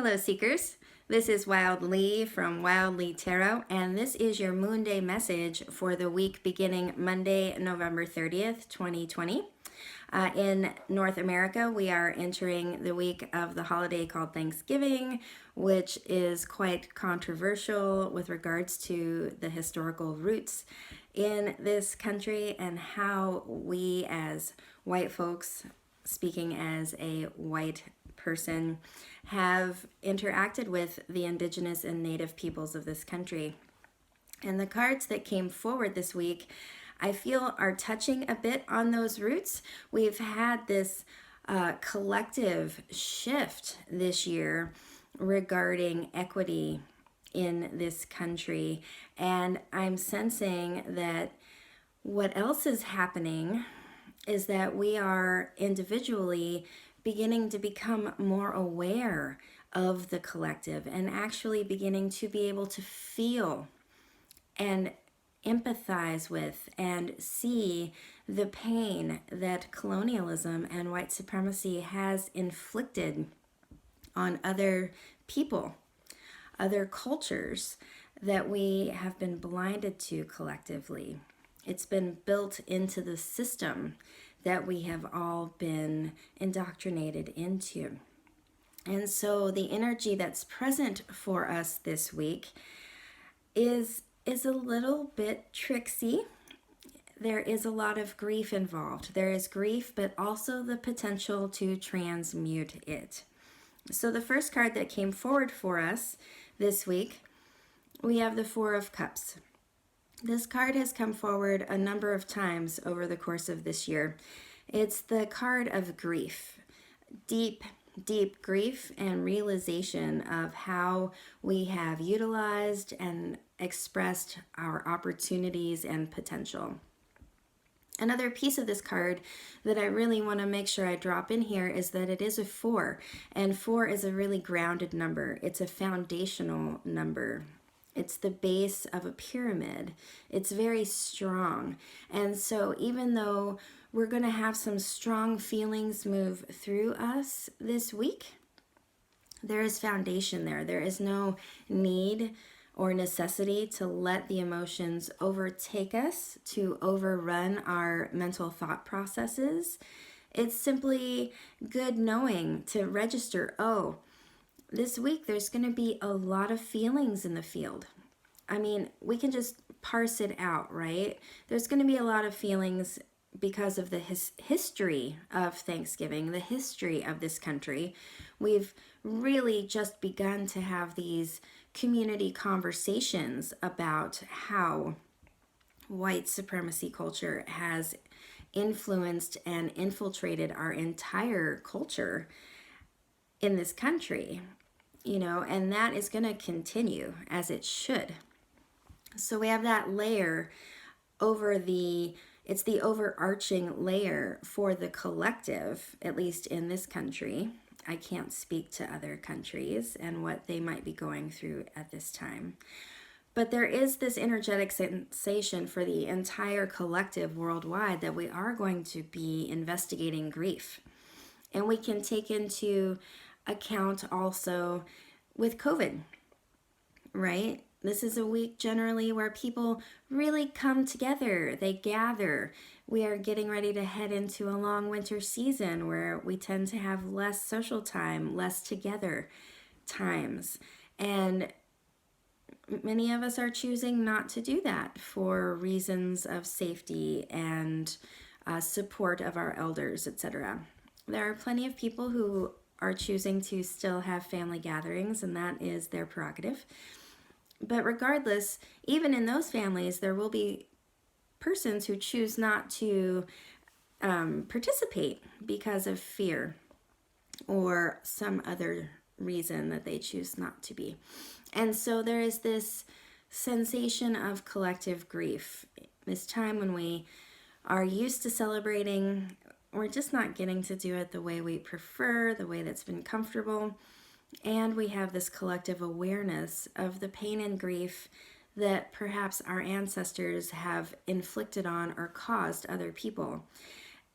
Hello, Seekers. This is Wyld Lee from Wyld Lee Tarot, and this is your Moonday Message for the week beginning Monday, November 30th, 2020. In North America, we are entering the week of the holiday called Thanksgiving, which is quite controversial with regards to the historical roots in this country and how we as white folks, speaking as a white person, have interacted with the indigenous and native peoples of this country. And the cards that came forward this week, I feel, are touching a bit on those roots. We've had this collective shift this year regarding equity in this country. And I'm sensing that what else is happening is that we are individually beginning to become more aware of the collective and actually beginning to be able to feel and empathize with and see the pain that colonialism and white supremacy has inflicted on other people, other cultures that we have been blinded to collectively. It's been built into the system that we have all been indoctrinated into. And so the energy that's present for us this week is a little bit tricksy. There is a lot of grief involved. There is grief, but also the potential to transmute it. So the first card that came forward for us this week, we have the Four of Cups. This card has come forward a number of times over the course of this year. It's the card of grief, deep grief and realization of how we have utilized and expressed our opportunities and potential. Another piece of this card that I really want to make sure I drop in here is that it is a 4, and 4 is a really grounded number. It's a foundational number. It's the base of a pyramid. It's very strong. And so even though we're going to have some strong feelings move through us this week, there is foundation there. There is no need or necessity to let the emotions overtake us, to overrun our mental thought processes. It's simply good knowing to register, oh, this week there's going to be a lot of feelings in the field. I mean, we can just parse it out, right? There's going to be a lot of feelings because of the history of Thanksgiving, the history of this country. We've really just begun to have these community conversations about how white supremacy culture has influenced and infiltrated our entire culture in this country, and that is going to continue as it should. So we have that layer over it's the overarching layer for the collective, at least in this country. I can't speak to other countries and what they might be going through at this time. But there is this energetic sensation for the entire collective worldwide that we are going to be investigating grief. And we can take into account also with COVID, right? This is a week generally where people really come together, they gather. We are getting ready to head into a long winter season where we tend to have less social time, less together times. And many of us are choosing not to do that for reasons of safety and support of our elders, etc. There are plenty of people who are choosing to still have family gatherings, and that is their prerogative. But regardless, even in those families, there will be persons who choose not to participate because of fear or some other reason that they choose not to be. And so there is this sensation of collective grief. This time when we are used to celebrating, we're just not getting to do it the way we prefer, the way that's been comfortable. And we have this collective awareness of the pain and grief that perhaps our ancestors have inflicted on or caused other people.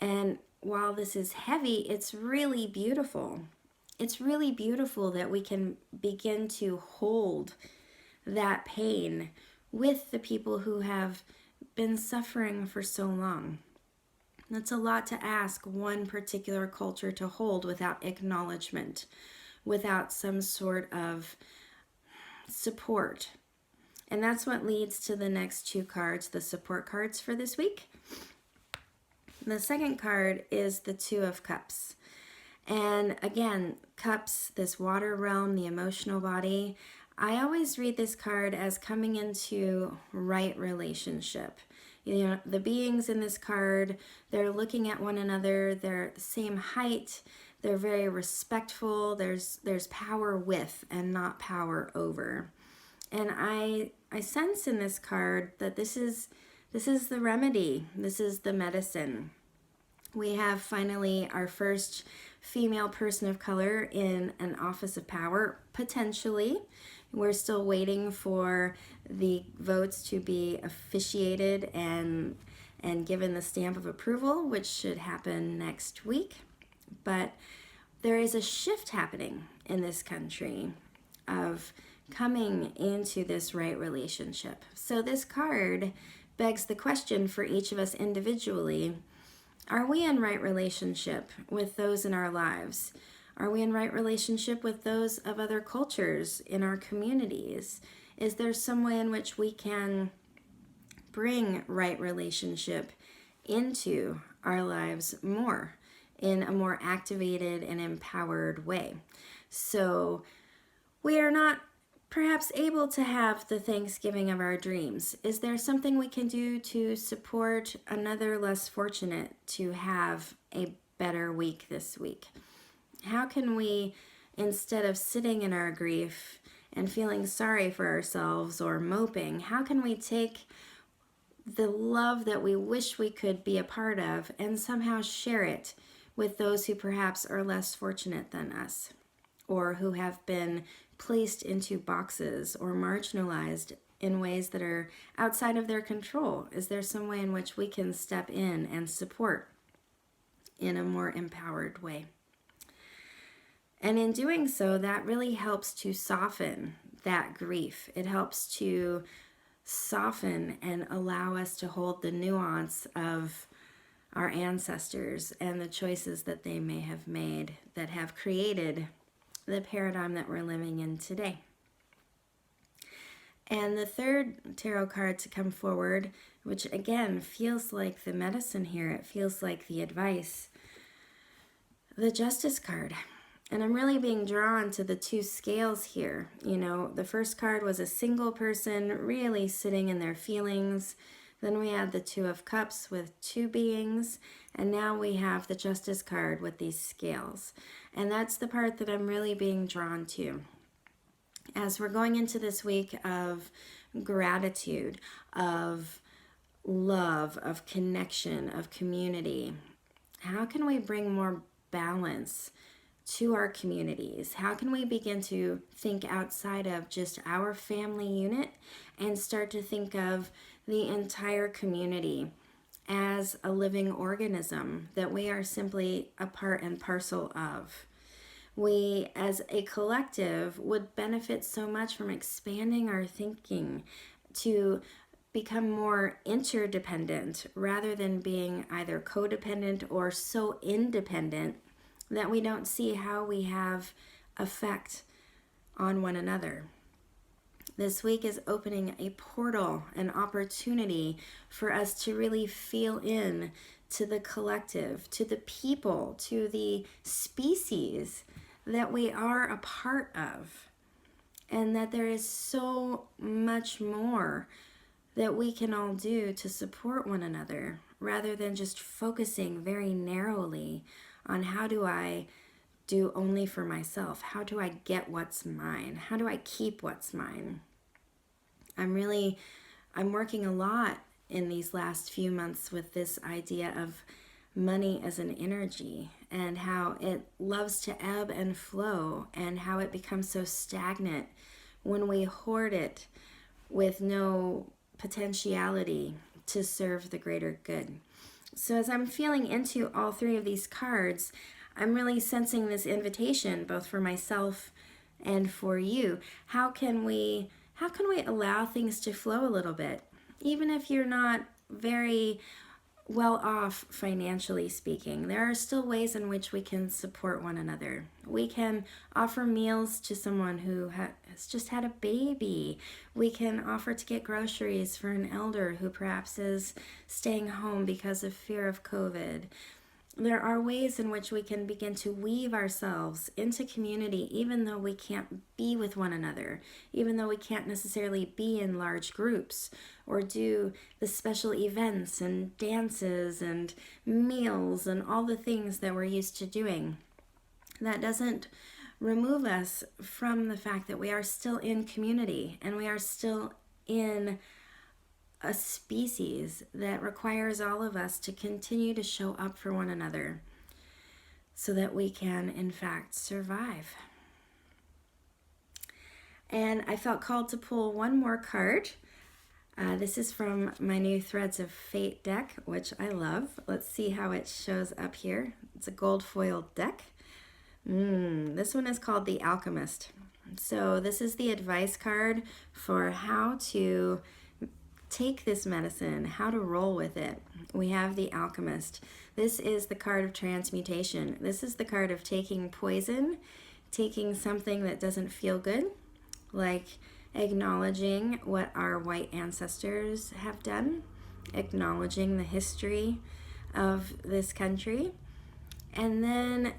And while this is heavy, it's really beautiful. it's really beautiful that we can begin to hold that pain with the people who have been suffering for so long. That's a lot to ask one particular culture to hold without acknowledgement, without some sort of support. And that's what leads to the next two cards, the support cards for this week. The second card is the Two of Cups. And again, cups, this water realm, the emotional body. I always read this card as coming into right relationship. You know, the beings in this card, they're looking at one another, they're the same height, they're very respectful, there's power with and not power over. And I sense in this card that this is the remedy, this is the medicine. We have finally our first female person of color in an office of power, potentially. We're still waiting for the votes to be officiated and given the stamp of approval, which should happen next week. But there is a shift happening in this country of coming into this right relationship. So this card begs the question for each of us individually: are we in right relationship with those in our lives? Are we in right relationship with those of other cultures in our communities? Is there some way in which we can bring right relationship into our lives more, in a more activated and empowered way? So we are not perhaps able to have the Thanksgiving of our dreams. Is there something we can do to support another less fortunate to have a better week this week? How can we, instead of sitting in our grief and feeling sorry for ourselves or moping, how can we take the love that we wish we could be a part of and somehow share it with those who perhaps are less fortunate than us, or who have been placed into boxes or marginalized in ways that are outside of their control? Is there some way in which we can step in and support in a more empowered way? And in doing so, that really helps to soften that grief. It helps to soften and allow us to hold the nuance of our ancestors and the choices that they may have made that have created the paradigm that we're living in today. And the third tarot card to come forward, which again feels like the medicine here, it feels like the advice, the Justice card. And I'm really being drawn to the two scales here. You know, the first card was a single person really sitting in their feelings. Then we had the Two of Cups with two beings. And now we have the Justice card with these scales. And that's the part that I'm really being drawn to. As we're going into this week of gratitude, of love, of connection, of community, how can we bring more balance to our communities? How can we begin to think outside of just our family unit and start to think of the entire community as a living organism that we are simply a part and parcel of? We, as a collective, would benefit so much from expanding our thinking to become more interdependent rather than being either codependent or so independent that we don't see how we have effect on one another. This week is opening a portal, an opportunity for us to really feel in to the collective, to the people, to the species that we are a part of, and that there is so much more that we can all do to support one another rather than just focusing very narrowly on how do I do only for myself? How do I get what's mine? How do I keep what's mine? I'm working a lot in these last few months with this idea of money as an energy and how it loves to ebb and flow and how it becomes so stagnant when we hoard it with no potentiality to serve the greater good. So as I'm feeling into all three of these cards, I'm really sensing this invitation both for myself and for you. How can we allow things to flow a little bit? Even if you're not very well off financially speaking, there are still ways in which we can support one another. We can offer meals to someone who has just had a baby. We can offer to get groceries for an elder who perhaps is staying home because of fear of COVID. There are ways in which we can begin to weave ourselves into community, even though we can't be with one another, even though we can't necessarily be in large groups or do the special events and dances and meals and all the things that we're used to doing. That doesn't remove us from the fact that we are still in community and we are still in a species that requires all of us to continue to show up for one another so that we can, in fact, survive. And I felt called to pull one more card. This is from my new Threads of Fate deck, which I love. Let's see how it shows up here. It's a gold foiled deck. This one is called the Alchemist. So this is the advice card for how to take this medicine, how to roll with it. We have the Alchemist. This is the card of transmutation. This is the card of taking poison, taking something that doesn't feel good, like acknowledging what our white ancestors have done, acknowledging the history of this country, and then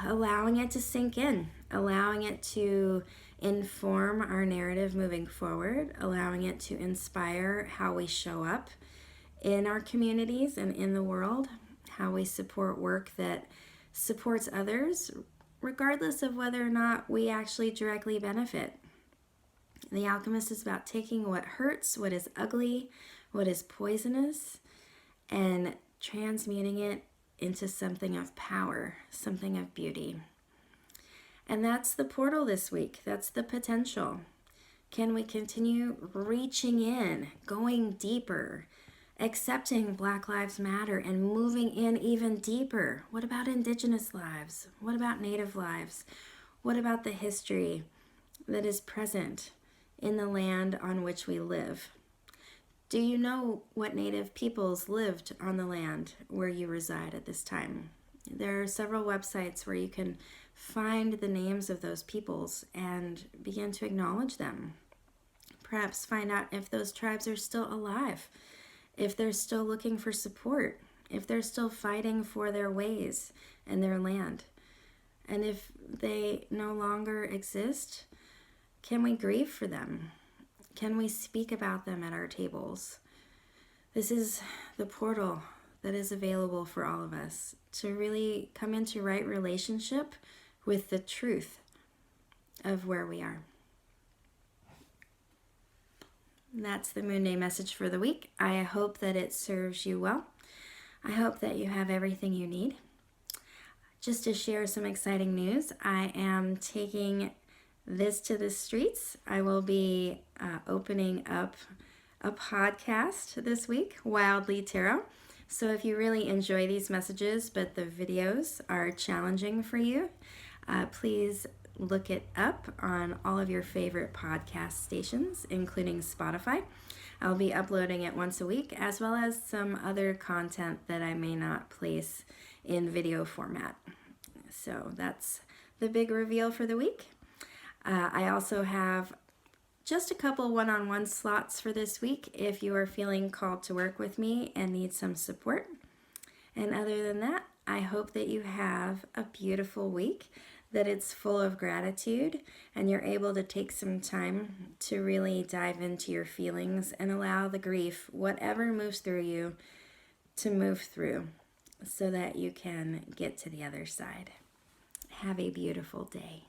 allowing it to sink in, allowing it to inform our narrative moving forward, allowing it to inspire how we show up in our communities and in the world, how we support work that supports others, regardless of whether or not we actually directly benefit. The Alchemist is about taking what hurts, what is ugly, what is poisonous, and transmuting it into something of power, something of beauty. And that's the portal this week. That's the potential. Can we continue reaching in, going deeper, accepting Black Lives Matter and moving in even deeper? What about Indigenous lives? What about Native lives? What about the history that is present in the land on which we live? Do you know what Native peoples lived on the land where you reside at this time? There are several websites where you can find the names of those peoples and begin to acknowledge them. Perhaps find out if those tribes are still alive, if they're still looking for support, if they're still fighting for their ways and their land. And if they no longer exist, can we grieve for them? Can we speak about them at our tables? This is the portal that is available for all of us to really come into right relationship with the truth of where we are. And that's the Moonday message for the week. I hope that it serves you well. I hope that you have everything you need. Just to share some exciting news, I am taking this to the streets. I will be opening up a podcast this week, Wyld Lee Tarot. So if you really enjoy these messages, but the videos are challenging for you, please look it up on all of your favorite podcast stations, including Spotify. I'll be uploading it once a week, as well as some other content that I may not place in video format. So that's the big reveal for the week. I also have just a couple one-on-one slots for this week if you are feeling called to work with me and need some support. And other than that, I hope that you have a beautiful week, that it's full of gratitude, and you're able to take some time to really dive into your feelings and allow the grief, whatever moves through you, to move through so that you can get to the other side. Have a beautiful day.